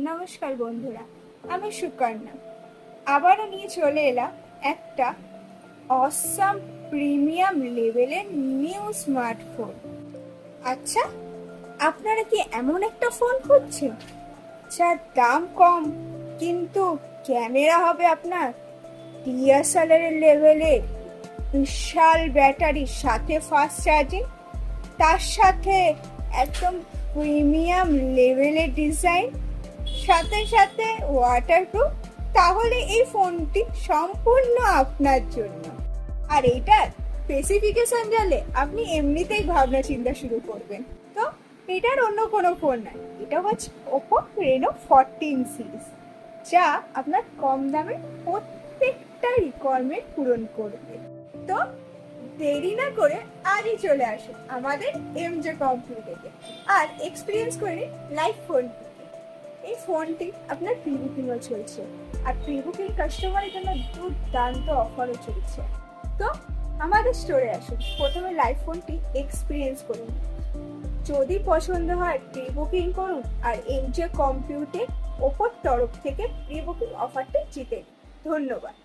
নমস্কার বন্ধুরা, আমি সুকন্যা। আবারও নিয়ে চলে এলাম একটা অসাম প্রিমিয়াম লেভেলের নিউ স্মার্টফোন। আচ্ছা, আপনারা কি এমন একটা ফোন খুঁজছেন যার দাম কম কিন্তু ক্যামেরা হবে আপনার ডিএসএলআর লেভেলে, বিশাল ব্যাটারির সাথে ফাস্ট চার্জিং, তার সাথে একদম প্রিমিয়াম লেভেলের ডিজাইন, সাথে সাথে ওয়াটারপ্রুফ? তাহলে এই ফোনটি সম্পূর্ণ আপনার জন্য। আর এটার স্পেসিফিকেশন জানলে আপনি এমনিতেই ভাবনা চিন্তা শুরু করবেন। তো এটার অন্য কোনো ফোন নয়, এটা হচ্ছে ওপো Reno 14 সিরিজ, যা আপনার কম দামে প্রত্যেকটা রিকোয়ারমেন্ট পূরণ করবে। তো দেরি না করে আজই চলে আসুন আমাদের এমজে কম্পিউটারে আর এক্সপিরিয়েন্স করে লাইভ ফোন। এই ফোনটি আপনার প্রি বুকিংও চলছে, আর প্রি বুকিং কাস্টমারের জন্য দুর্দান্ত অফারও চলছে। তো আমাদের স্টোরে আসুন, প্রথমে লাইভ ফোনটি এক্সপিরিয়েন্স করুন। যদি পছন্দ হয় প্রি বুকিং করুন, আর এমজে কম্পিউটার ওপর তরফ থেকে প্রি বুকিং অফারটি জিতে নিন। ধন্যবাদ।